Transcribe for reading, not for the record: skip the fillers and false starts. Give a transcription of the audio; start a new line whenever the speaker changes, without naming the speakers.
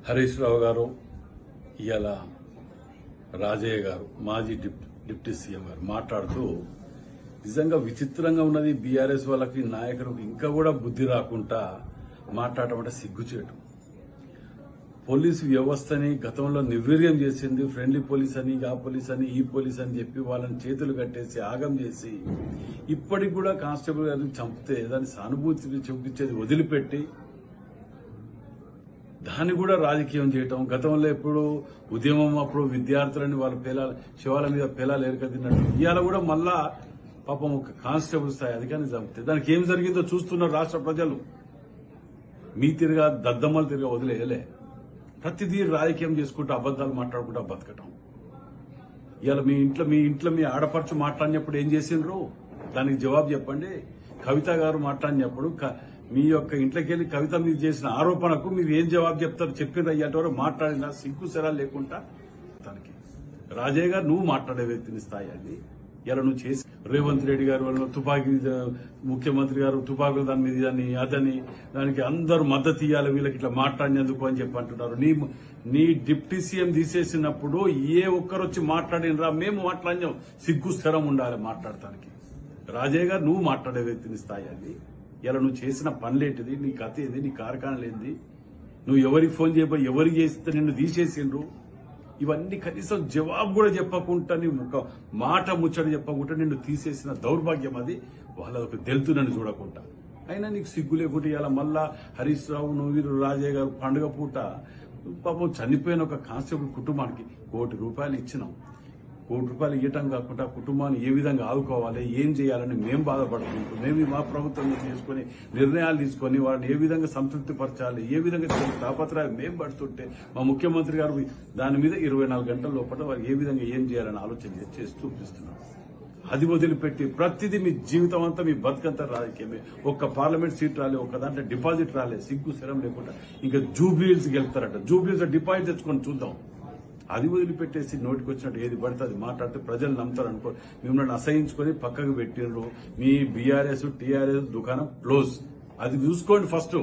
హరీష్ రావు గారు ఇవాళ రాజయ్య గారు మాజీ డిప్యూటీ సీఎం గారు మాట్లాడుతూ నిజంగా విచిత్రంగా ఉన్నది. బీఆర్ఎస్ వాళ్ళకి నాయకులకు ఇంకా కూడా బుద్ధి రాకుండా మాట్లాడటం అంటే సిగ్గుచేటు. పోలీసు వ్యవస్థని గతంలో నిర్వీర్యం చేసింది. ఫ్రెండ్లీ పోలీస్ అని, ఆ పోలీస్ అని, ఈ పోలీస్ అని చెప్పి వాళ్ళని చేతులు కట్టేసి ఆగం చేసి ఇప్పటికి కూడా కానిస్టేబుల్ గారిని చంపితే దాని సానుభూతిని చూపించేది వదిలిపెట్టి దాన్ని కూడా రాజకీయం చేయటం. గతంలో ఎప్పుడు ఉద్యమం అప్పుడు విద్యార్థులని వాళ్ళ శివాల మీద పేలాలు ఏరుకదిన్నట్టు ఇవాళ కూడా మళ్ళా పాపం ఒక కానిస్టేబుల్ స్థాయి అధికారిని చంపితే దానికి ఏం జరిగిందో చూస్తున్నారు రాష్ట్ర ప్రజలు. మీ తిరిగా దద్దమ్మలు తిరిగా వదిలేయలే. ప్రతిదీ రాజకీయం చేసుకుంటూ అబద్దాలు మాట్లాడుకుంటూ బతకటం. ఇవాళ మీ ఇంట్లో మీ ఆడపడుచు మాట్లాడినప్పుడు ఏం చేసిండ్రు దానికి జవాబు చెప్పండి. కవిత గారు మాట్లాడినప్పుడు మీ యొక్క ఇంట్లోకి వెళ్లి కవిత మీరు చేసిన ఆరోపణకు మీరు ఏం జవాబు చెప్తారు చెప్పిన అయ్యేటవరకు మాట్లాడినా సిగ్గు సెరాలు లేకుండా తనకి రాజయ్య గారు నువ్వు మాట్లాడే వ్యక్తిని స్థాయి అది. ఇలా నువ్వు చేసి రేవంత్ రెడ్డి గారు వాళ్ళు తుపాకీ ముఖ్యమంత్రి గారు తుపాకులు దాని మీద అదని దానికి అందరూ మద్దతు ఇవ్వాలి వీళ్ళకి ఇట్లా మాట్లాడినందుకు అని చెప్పి అంటున్నారు. నీ డిప్యూటీ సీఎం తీసేసినప్పుడు ఏ ఒక్కరు వచ్చి మాట్లాడినరా మేము మాట్లాడినాం. సిగ్గు స్థిరం ఉండాలి మాట్లాడటానికి. రాజయ్య గారు నువ్వు మాట్లాడే వ్యక్తిని స్థాయి అది. ఇలా నువ్వు చేసిన పనులేంటిది, నీ కథ ఏంది, నీ కార్ఖానలు ఏంది, నువ్వు ఎవరికి ఫోన్ చేయబోయి ఎవరికి చేస్తే నిన్ను తీసేసిండ్రు, ఇవన్నీ కనీసం జవాబు కూడా చెప్పకుండా నీ ఒక మాట ముచ్చట చెప్పకుండా నిన్ను తీసేసిన దౌర్భాగ్యం అది. వాళ్ళకు తెలుతు నన్ను చూడకుండా అయినా నీకు సిగ్గు లేకుండా ఇలా మళ్ళా హరీష్ రావు నువ్వు రాజయ్య గారు పండుగ పూట పాపం చనిపోయిన ఒక కానిస్టేబుల్ కుటుంబానికి ₹1 కోటి ఇచ్చినాం. ₹1 కోటి ఇవ్వటం కాకుండా కుటుంబాన్ని ఏ విధంగా ఆదుకోవాలి, ఏం చేయాలని మేము బాధపడుతుంటాం. మేము మా ప్రభుత్వం చేసుకుని నిర్ణయాలు తీసుకుని వారిని ఏ విధంగా సంతృప్తి పరచాలి, ఏ విధంగా తాపత్రయాలు మేము పడుతుంటే మా ముఖ్యమంత్రి గారు దాని మీద 24 గంటల లోపల వారు ఏ విధంగా ఏం చేయాలని ఆలోచన చేసి చూపిస్తున్నారు. అది వదిలిపెట్టి ప్రతిదీ మీ జీవితం అంతా మీ బతుకంతా రాజకీయమే. ఒక్క పార్లమెంట్ సీట్ రాలే, ఒక్క దాంట్లో డిపాజిట్ రాలే, సిగ్గు శరం లేకుండా ఇంకా జూబ్లీహిల్స్ గెలుస్తారట. జూబ్లీహిల్స్ డిపాజిట్ తెచ్చుకొని చూద్దాం. అది వదిలిపెట్టేసి నోటికి వచ్చినట్టు ఏది పడితే అది మాట్లాడితే ప్రజలు నమ్ముతారు అనుకో. మిమ్మల్ని అసహించుకొని పక్కకు పెట్టినరు. మీ బీఆర్ఎస్ టీఆర్ఎస్ దుకాణం క్లోజ్. అది చూసుకోండి ఫస్ట్.